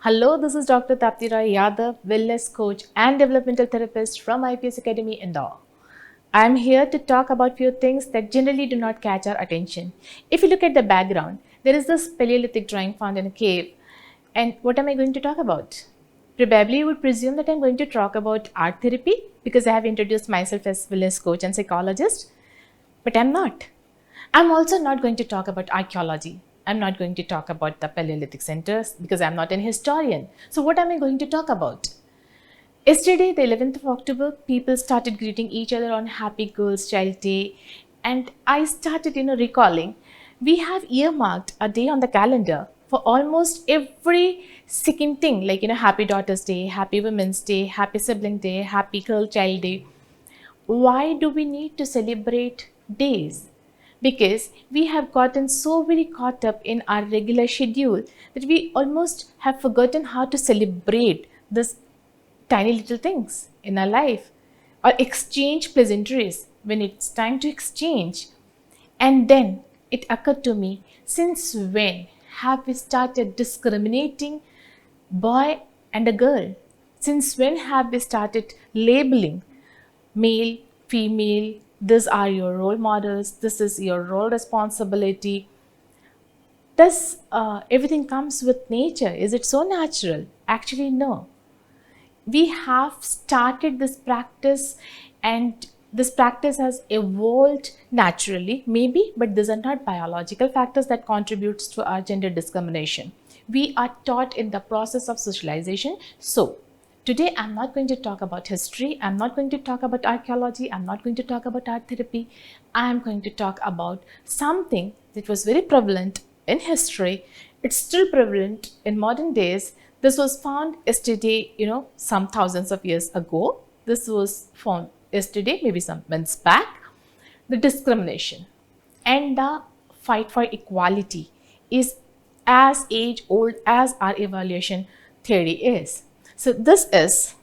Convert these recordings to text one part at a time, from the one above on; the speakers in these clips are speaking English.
Hello, this is Dr. Tapati Yadav, wellness coach and developmental therapist from IPS Academy, Indore. I am here to talk about few things that generally do not catch our attention. If you look at the background, there is this Paleolithic drawing found in a cave. And what am I going to talk about? Probably you would presume that I'm going to talk about art therapy because I have introduced myself as wellness coach and psychologist, but I'm not. I'm also not going to talk about archaeology. I'm not going to talk about the Paleolithic centers because I'm not an historian. So what am I going to talk about? Yesterday, the 11th of October, people started greeting each other on Happy Girls Child Day. And I started, recalling, we have earmarked a day on the calendar for almost every second thing, like, Happy Daughter's Day, Happy Women's Day, Happy Sibling Day, Happy Girl Child Day. Why do we need to celebrate days? Because we have gotten so very caught up in our regular schedule that we almost have forgotten how to celebrate these tiny little things in our life or exchange pleasantries when it's time to exchange. And then it occurred to me, since when have we started discriminating boy and a girl? Since when have we started labeling male, female, these are your role models, this is your role responsibility? Does everything comes with nature? Is it so natural? Actually, no. We have started this practice and this practice has evolved naturally, maybe, but these are not biological factors that contributes to our gender discrimination. We are taught in the process of socialization. So, today, I'm not going to talk about history. I'm not going to talk about archaeology. I'm not going to talk about art therapy. I'm going to talk about something that was very prevalent in history. It's still prevalent in modern days. This was found yesterday, some thousands of years ago. This was found yesterday, maybe some months back. The discrimination and the fight for equality is as age old as our evaluation theory is. So this is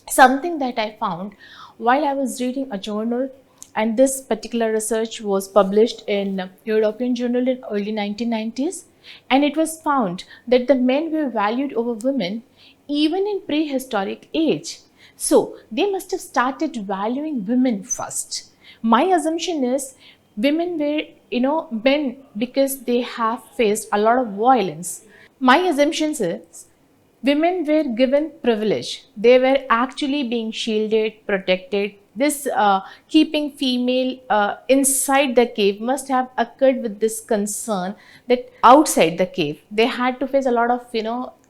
something that I found while I was reading a journal, and this particular research was published in European Journal in early 1990s, and it was found that the men were valued over women even in prehistoric age. So they must have started valuing women first. My assumption is women were, men because they have faced a lot of violence. My assumption is women were given privilege. They were actually being shielded, protected. This keeping female inside the cave must have occurred with this concern that outside the cave, they had to face a lot of,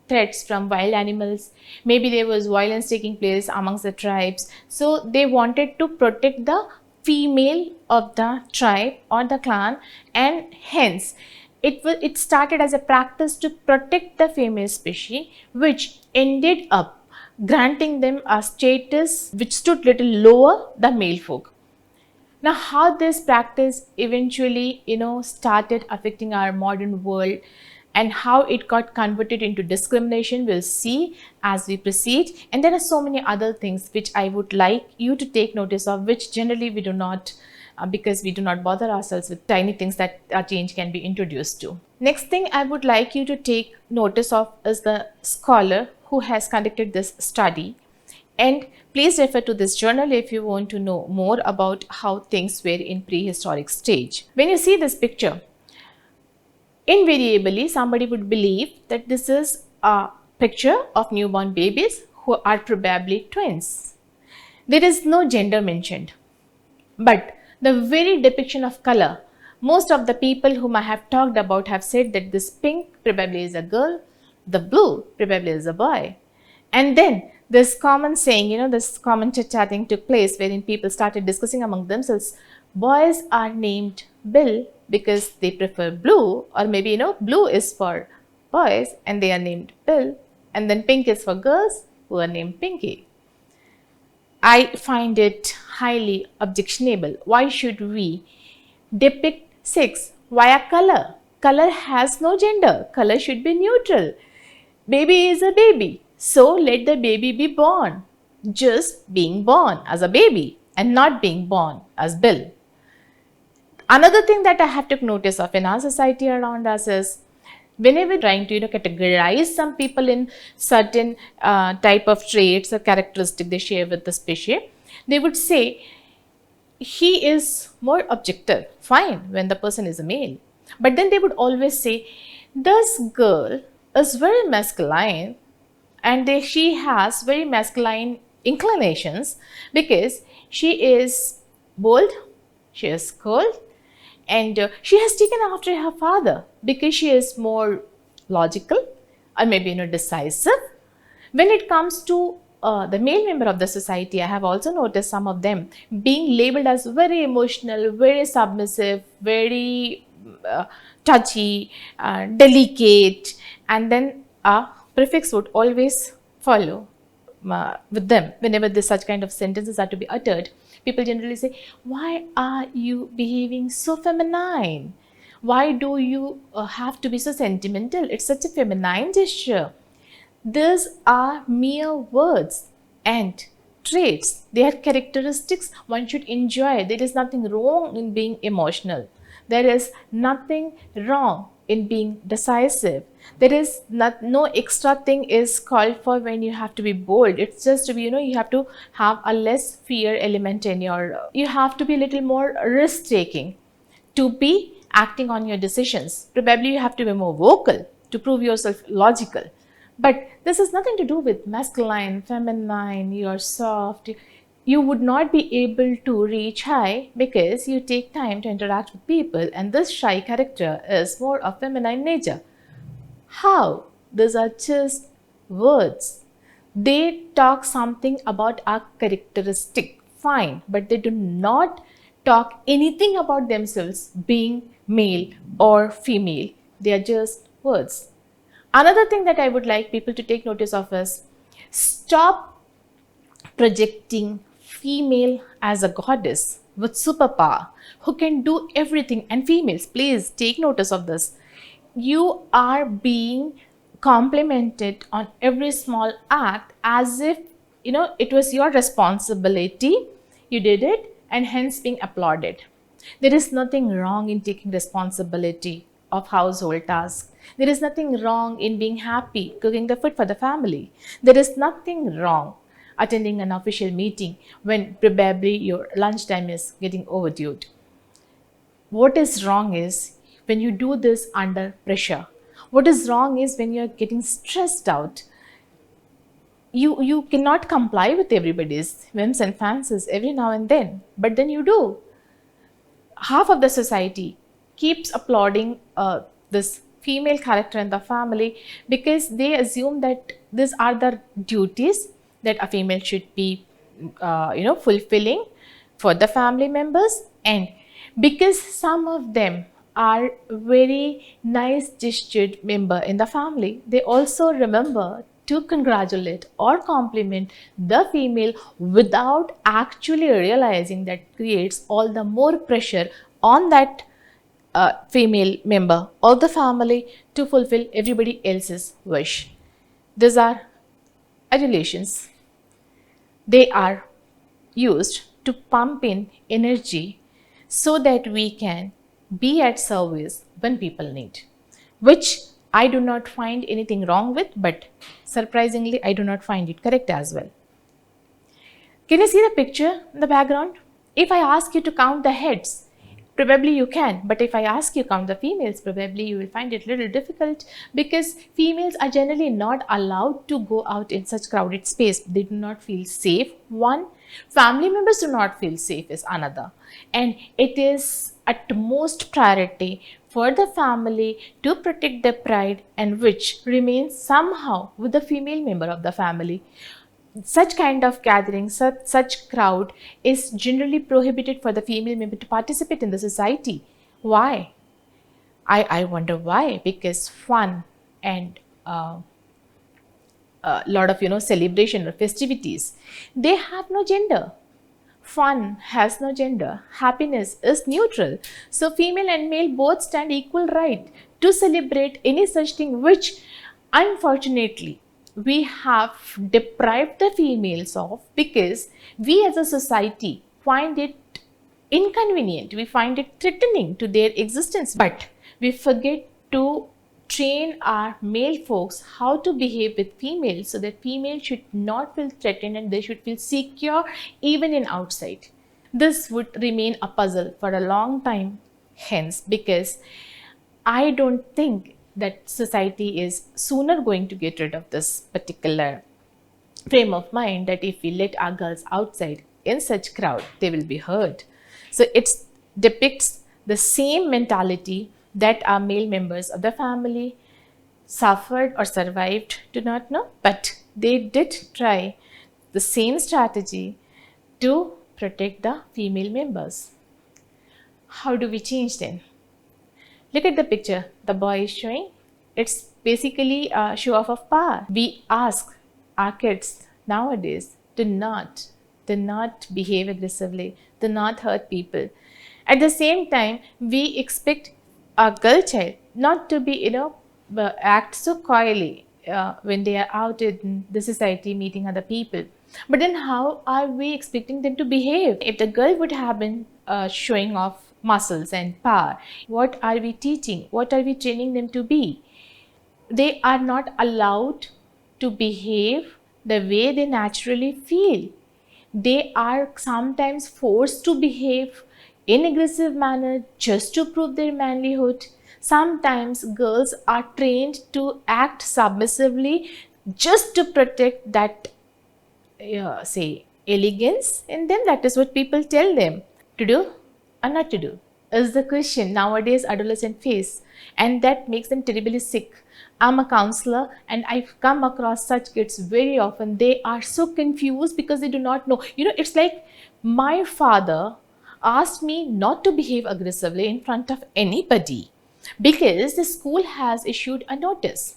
threats from wild animals. Maybe there was violence taking place amongst the tribes. So they wanted to protect the female of the tribe or the clan, and hence it started as a practice to protect the female species, which ended up granting them a status which stood little lower than male folk. Now, how this practice eventually, started affecting our modern world and how it got converted into discrimination, we'll see as we proceed. And there are so many other things which I would like you to take notice of, which generally we do not, because we do not bother ourselves with tiny things that a change can be introduced to. Next thing I would like you to take notice of is the scholar who has conducted this study. And please refer to this journal if you want to know more about how things were in prehistoric stage. When you see this picture, invariably somebody would believe that this is a picture of newborn babies who are probably twins. There is no gender mentioned, but the very depiction of color, most of the people whom I have talked about have said that this pink probably is a girl, the blue probably is a boy. And then this common saying, this common chit-chatting took place wherein people started discussing among themselves, boys are named Bill because they prefer blue, or maybe, blue is for boys and they are named Bill, and then pink is for girls who are named Pinky. I find it highly objectionable. Why should we depict sex via color? Color has no gender. Color should be neutral. Baby is a baby. So let the baby be born. Just being born as a baby and not being born as Bill. Another thing that I have to notice of in our society around us is Whenever trying to categorize some people in certain type of traits or characteristic they share with the species, they would say he is more objective, fine, when the person is a male. But then they would always say, this girl is very masculine and she has very masculine inclinations because she is bold, she is cold, and she has taken after her father because she is more logical or maybe decisive. When it comes to the male member of the society, I have also noticed some of them being labeled as very emotional, very submissive, very touchy, delicate, and then a prefix would always follow with them whenever this such kind of sentences are to be uttered. People generally say, why are you behaving so feminine? Why do you have to be so sentimental? It's such a feminine gesture. These are mere words and traits. They are characteristics one should enjoy. There is nothing wrong in being emotional. There is nothing wrong in being decisive. There is no extra thing is called for when you have to be bold. It's just to be, you have to have a less fear element in your, you have to be a little more risk taking to be acting on your decisions. Probably you have to be more vocal to prove yourself logical. But this has nothing to do with masculine, feminine, you're soft. You would not be able to reach high because you take time to interact with people, and this shy character is more of feminine nature. How? These are just words. They talk something about our characteristic, fine, but they do not talk anything about themselves being male or female. They are just words. Another thing that I would like people to take notice of is stop projecting female as a goddess with superpower who can do everything. And females, please take notice of this. You are being complimented on every small act as if it was your responsibility. You did it and hence being applauded. There is nothing wrong in taking responsibility of household tasks. There is nothing wrong in being happy cooking the food for the family. There is nothing wrong attending an official meeting when probably your lunchtime is getting overdue. What is wrong is when you do this under pressure. What is wrong is when you're getting stressed out. You cannot comply with everybody's whims and fancies every now and then, but then you do. Half of the society keeps applauding this female character in the family because they assume that these are the duties that a female should be fulfilling for the family members. And because some of them are very nice gestured member in the family, they also remember to congratulate or compliment the female without actually realizing that creates all the more pressure on that female member of the family to fulfill everybody else's wish. These are adulations. They are used to pump in energy so that we can be at service when people need, which I do not find anything wrong with, but surprisingly, I do not find it correct as well. Can you see the picture in the background? If I ask you to count the heads, probably you can, but if I ask you to count the females, probably you will find it a little difficult because females are generally not allowed to go out in such crowded space. They do not feel safe. One, family members do not feel safe is another. And it is at most priority for the family to protect their pride and which remains somehow with the female member of the family. Such kind of gathering, such crowd is generally prohibited for the female member to participate in the society. Why? I wonder why. Because fun and a lot of celebration or festivities, they have no gender. Fun has no gender. Happiness is neutral. So female and male both stand equal right to celebrate any such thing which unfortunately we have deprived the females of because we as a society find it inconvenient. We find it threatening to their existence. But we forget to train our male folks how to behave with females so that females should not feel threatened and they should feel secure even in outside. This would remain a puzzle for a long time hence, because I don't think that society is sooner going to get rid of this particular frame of mind that if we let our girls outside in such crowd, they will be hurt. So it depicts the same mentality that our male members of the family suffered or survived, do not know, but they did try the same strategy to protect the female members. How do we change then? Look at the picture the boy is showing. It's basically a show off of power. We ask our kids nowadays to not behave aggressively, to not hurt people. At the same time, we expect a girl child not to be, act so coyly when they are out in the society meeting other people. But then how are we expecting them to behave? If the girl would have been showing off muscles and power, what are we teaching? What are we training them to be? They are not allowed to behave the way they naturally feel. They are sometimes forced to behave in aggressive manner just to prove their manlyhood. Sometimes girls are trained to act submissively just to protect that, elegance in them. That is what people tell them to do or not to do, is the question nowadays adolescents face, and that makes them terribly sick. I'm a counselor and I've come across such kids very often. They are so confused because they do not know. It's like my father asked me not to behave aggressively in front of anybody because the school has issued a notice.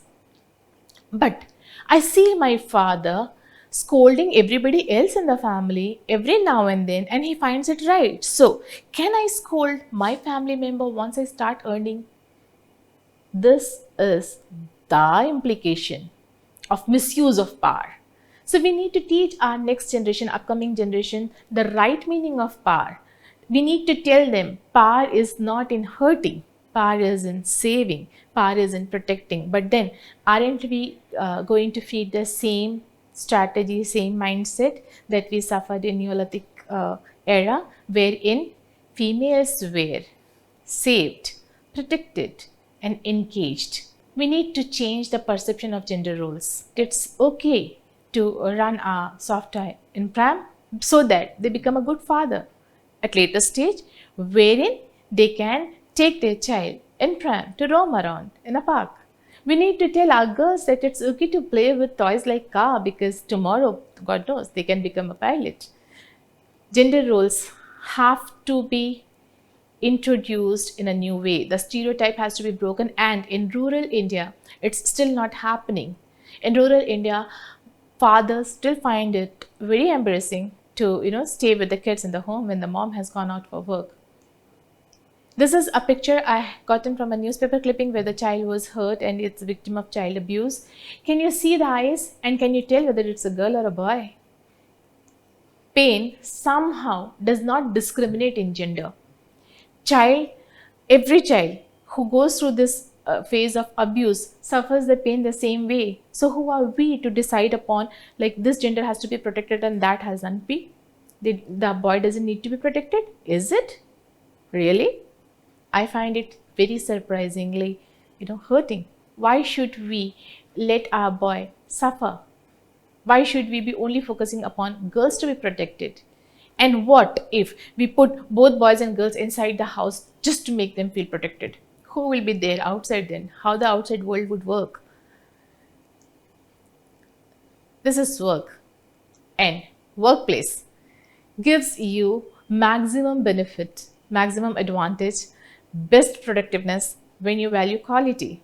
But I see my father scolding everybody else in the family every now and then, and he finds it right. So, can I scold my family member once I start earning? This is the implication of misuse of power. So, we need to teach our next generation, upcoming generation, the right meaning of power. We need to tell them power is not in hurting, power is in saving, power is in protecting. But then, aren't we going to feed the same strategy, same mindset that we suffered in Neolithic era, wherein females were saved, protected, and engaged? We need to change the perception of gender roles. It's okay to run a soft toy in pram so that they become a good father at later stage, wherein they can take their child in pram to roam around in a park. We need to tell our girls that it's okay to play with toys like car because tomorrow, God knows, they can become a pilot. Gender roles have to be introduced in a new way. The stereotype has to be broken, and in rural India, it's still not happening. In rural India, fathers still find it very embarrassing to stay with the kids in the home when the mom has gone out for work. This is a picture I gotten from a newspaper clipping where the child was hurt and it's a victim of child abuse. Can you see the eyes and can you tell whether it's a girl or a boy? Pain somehow does not discriminate in gender. Every child who goes through this phase of abuse suffers the pain the same way. So who are we to decide upon like this gender has to be protected and that has not be? The boy doesn't need to be protected? Is it? Really? I find it very surprisingly, hurting. Why should we let our boy suffer? Why should we be only focusing upon girls to be protected? And what if we put both boys and girls inside the house just to make them feel protected? Who will be there outside then? How the outside world would work? This is work, and workplace gives you maximum benefit, maximum advantage, best productiveness when you value quality.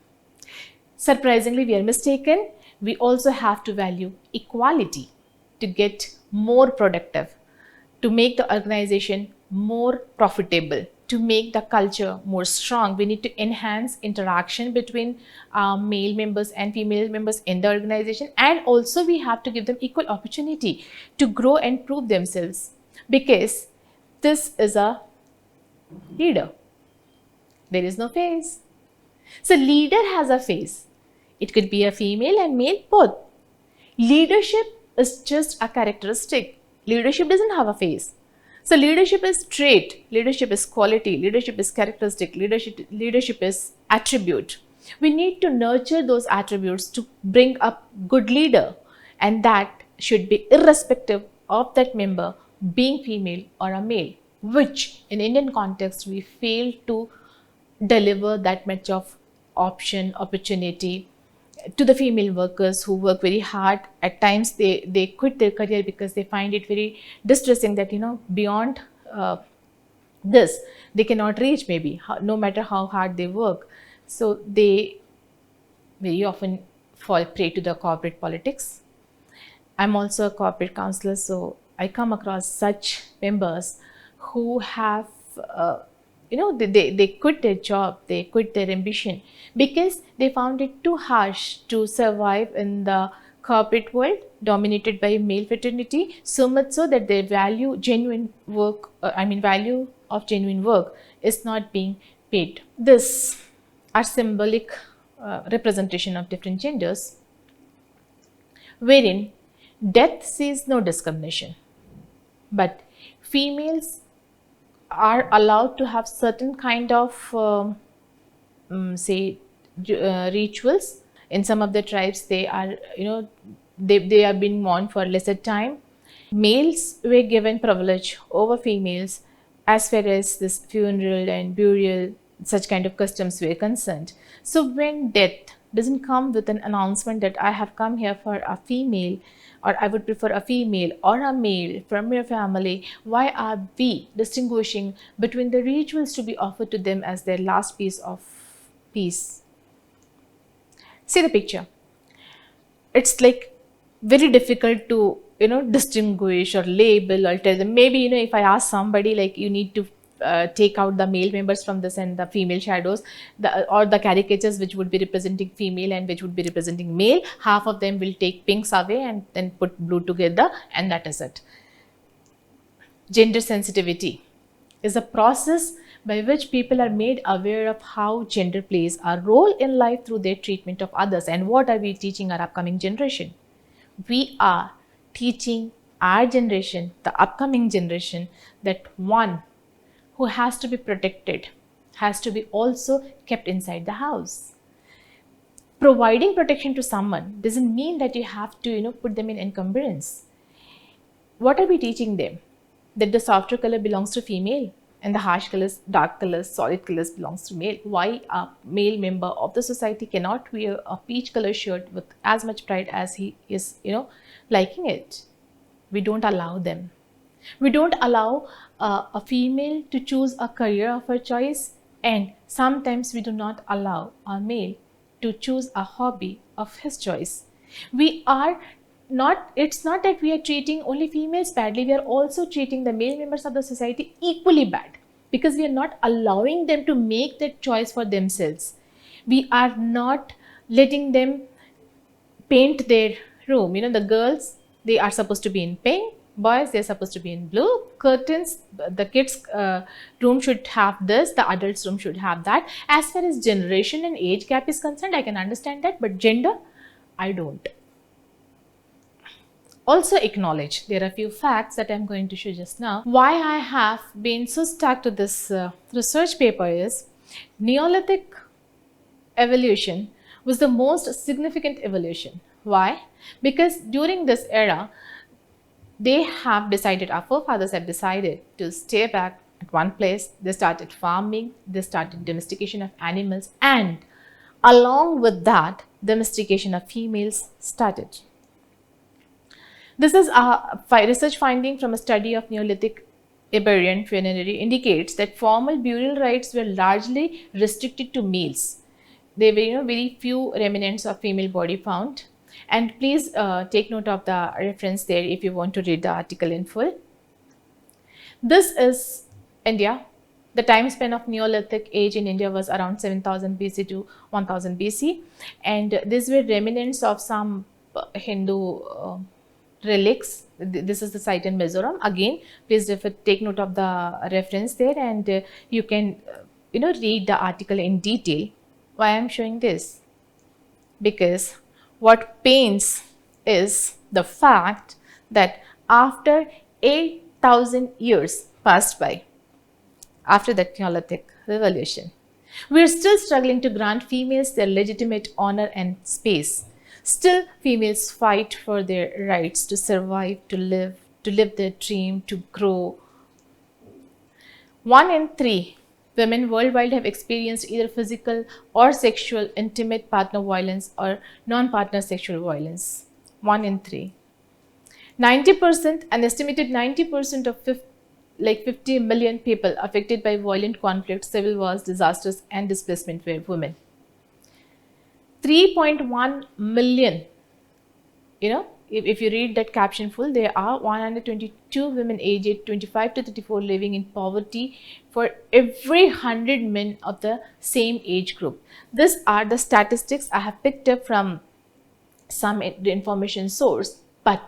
Surprisingly, we are mistaken. We also have to value equality to get more productive, to make the organization more profitable, to make the culture more strong. We need to enhance interaction between male members and female members in the organization, and also we have to give them equal opportunity to grow and prove themselves, because this is a leader. There is no face. So leader has a face. It could be a female and male both. Leadership is just a characteristic. Leadership doesn't have a face. So leadership is trait, leadership is quality, leadership is characteristic, leadership is attribute. We need to nurture those attributes to bring up good leader, and that should be irrespective of that member being female or a male, which in Indian context we fail to deliver that much of opportunity to the female workers who work very hard. At times they quit their career because they find it very distressing that beyond this they cannot reach, maybe no matter how hard they work. So they very often fall prey to the corporate politics. I'm also a corporate counselor, so I come across such members who have, they quit their job, they quit their ambition because they found it too harsh to survive in the corporate world dominated by male fraternity, so much so that their value of genuine work is not being paid. This are symbolic representation of different genders, wherein death sees no discrimination, but females are allowed to have certain kind of rituals. In some of the tribes they are they are being mourned for lesser time. Males were given privilege over females as far as this funeral and burial, such kind of customs were concerned. So when death doesn't come with an announcement that I have come here for a female, or I would prefer a female or a male from your family, why are we distinguishing between the rituals to be offered to them as their last piece of peace? See the picture. It's like very difficult to distinguish or label or tell them. Maybe if I ask somebody like you need to take out the male members from this and the female shadows, or the caricatures which would be representing female and which would be representing male, half of them will take pinks away and then put blue together, and that is it. Gender sensitivity is a process by which people are made aware of how gender plays a role in life through their treatment of others. And what are we teaching our upcoming generation? We are teaching our generation, the upcoming generation, that one who has to be protected has to be also kept inside the house. Providing protection to someone doesn't mean that you have to put them in encumbrance. What are we teaching them? That the softer color belongs to female and the harsh colors, dark colors, solid colors belongs to male. Why a male member of the society cannot wear a peach color shirt with as much pride as he is liking it? We don't allow them. We don't allow a female to choose a career of her choice, and sometimes we do not allow a male to choose a hobby of his choice. It's not that we are treating only females badly, we are also treating the male members of the society equally bad, because we are not allowing them to make that choice for themselves. We are not letting them paint their room. The girls, they are supposed to be in pink, boys, they're supposed to be in blue. Curtains, the kids room should have this, the adults room should have that. As far as generation and age gap is concerned, I can understand that, but gender, I don't. Also acknowledge, there are a few facts that I'm going to show just now. Why I have been so stuck to this research paper is Neolithic evolution was the most significant evolution. Why? Because during this era, our forefathers have decided to stay back at one place. They started farming, they started domestication of animals, and along with that, domestication of females started. This is a research finding from a study of Neolithic Iberian funerary indicates that formal burial rites were largely restricted to males. There were very few remnants of female body found. And please take note of the reference there if you want to read the article in full. This is India. The time span of Neolithic age in India was around 7000 BC to 1000 BC. And these were remnants of some Hindu relics. This is the site in Mizoram. Again, please take note of the reference there, and you can read the article in detail. Why I'm showing this? Because what pains is the fact that after 8,000 years passed by, after the Neolithic Revolution, we are still struggling to grant females their legitimate honor and space. Still, females fight for their rights to survive, to live their dream, to grow. 1 in 3 women worldwide have experienced either physical or sexual intimate partner violence or non-partner sexual violence. 1 in 3. 90%, an estimated 90% of 50 million people affected by violent conflicts, civil wars, disasters, and displacement were women. 3.1 million, if you read that caption full, there are 122 women aged 25 to 34 living in poverty for every 100 men of the same age group. These are the statistics I have picked up from some information source. But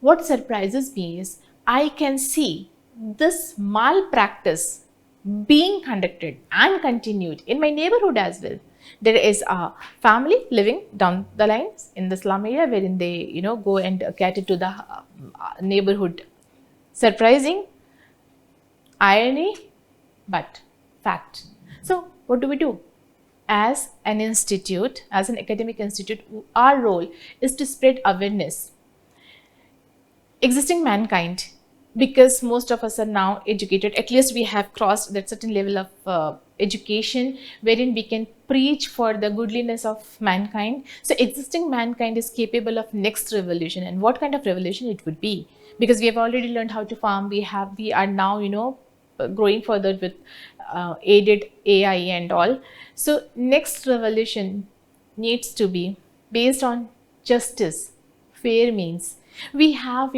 what surprises me is I can see this malpractice being conducted and continued in my neighborhood as well. There is a family living down the lines in the slum area wherein they, go and cater to the neighborhood. Surprising, irony, but fact. So, what do we do? As an institute, as an academic institute, our role is to spread awareness. Existing mankind, because most of us are now educated, at least we have crossed that certain level of education wherein we can preach for the goodliness of mankind. So existing mankind is capable of next revolution. And what kind of revolution it would be? Because we have already learned how to farm, we are now growing further with aided AI and all. So next revolution needs to be based on justice, fair means. We have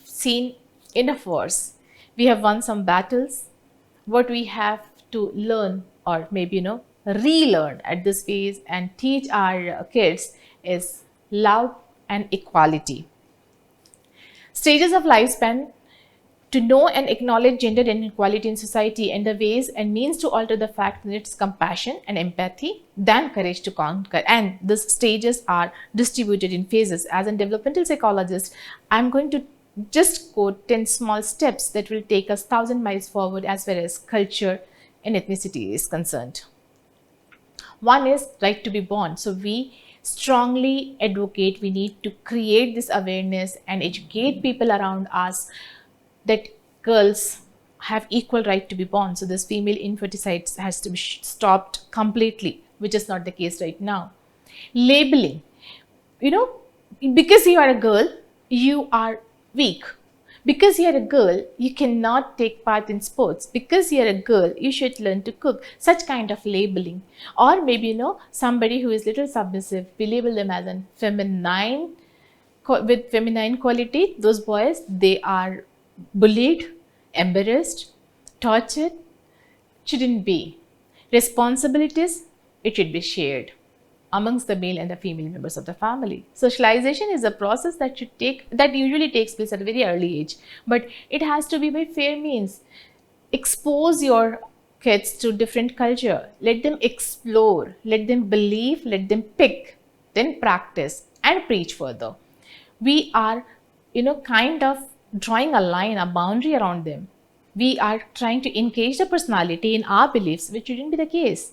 seen enough wars. We have won some battles. What we have to learn, or maybe relearn at this phase and teach our kids, is love and equality. Stages of lifespan: to know and acknowledge gender inequality in society and the ways and means to alter the fact needs compassion and empathy, then courage to conquer. And these stages are distributed in phases. As a developmental psychologist, I'm going to just quote 10 small steps that will take us 1,000 miles forward as far as culture and ethnicity is concerned. One is right to be born. So we strongly advocate, we need to create this awareness and educate people around us that girls have equal right to be born. So this female infanticide has to be stopped completely, which is not the case right now. Labeling, because you are a girl, you are weak. Because you're a girl, you cannot take part in sports. Because you're a girl, you should learn to cook. Such kind of labeling. Or maybe, somebody who is little submissive, we label them as a feminine, with feminine quality. Those boys, they are bullied, embarrassed, tortured. Shouldn't be. Responsibilities, it should be shared amongst the male and the female members of the family. Socialization is a process that usually takes place at a very early age, but it has to be by fair means. Expose your kids to different culture. Let them explore, let them believe, let them pick, then practice and preach further. We are, kind of drawing a line, a boundary around them. We are trying to engage the personality in our beliefs, which shouldn't be the case.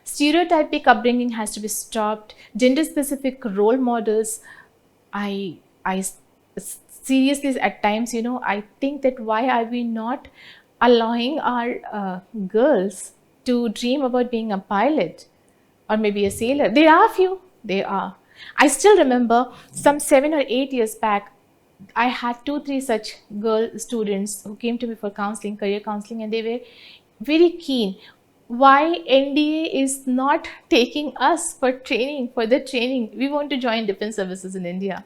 Stereotypic upbringing has to be stopped. Gender-specific role models, I seriously at times, I think that why are we not allowing our girls to dream about being a pilot or maybe a sailor? There are few. There are. I still remember some 7 or 8 years back, I had 2-3 such girl students who came to me for counseling, career counseling, and they were very keen. Why NDA is not taking us for training, for the training? We want to join defense services in India.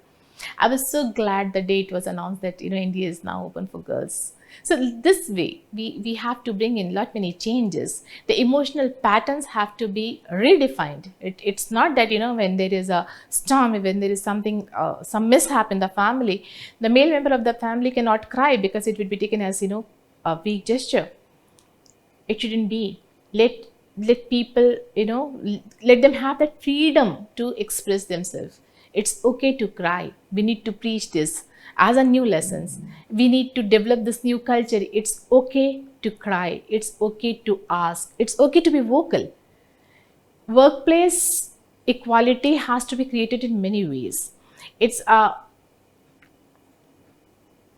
I was so glad the day it was announced that India is now open for girls. So this way, we have to bring in lot many changes. The emotional patterns have to be redefined. It's not that when there is a storm, when there is something, some mishap in the family, the male member of the family cannot cry because it would be taken as a weak gesture. It shouldn't be. Let let people, let them have that freedom to express themselves. It's okay to cry. We need to preach this as a new lessons. We need to develop this new culture. It's okay to cry. It's okay to ask. It's okay to be vocal. Workplace equality has to be created in many ways. It's a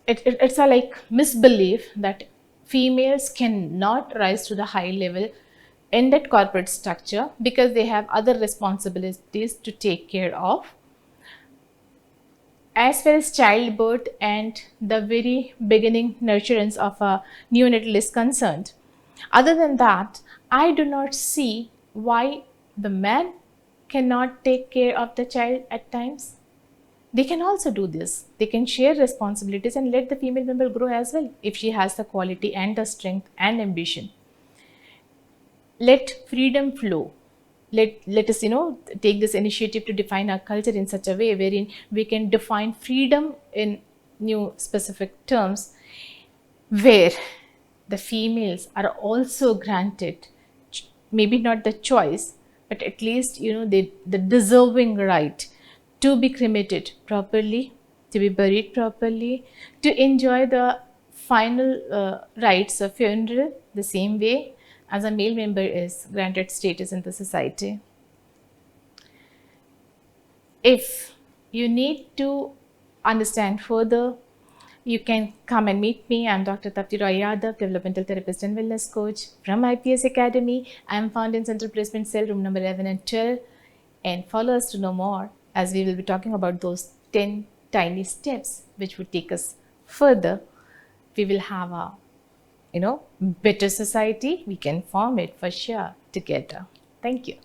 it's a like misbelief that females cannot rise to the high level in that corporate structure because they have other responsibilities to take care of. As far as childbirth and the very beginning nurturance of a neonatal is concerned, other than that, I do not see why the man cannot take care of the child at times. They can also do this. They can share responsibilities and let the female member grow as well if she has the quality and the strength and ambition. Let freedom flow. Let us, take this initiative to define our culture in such a way wherein we can define freedom in new specific terms, where the females are also granted maybe not the choice, but at least the deserving right to be cremated properly, to be buried properly, to enjoy the final rites of funeral the same way as a male member is granted status in the society. If you need to understand further, you can come and meet me. I'm Dr. Tapati Yadav, developmental therapist and wellness coach from IPS Academy. I'm found in Central Placement Cell, room number 11 and 12. And follow us to know more, as we will be talking about those 10 tiny steps which would take us further. We will have a, better society. We can form it for sure together. Thank you.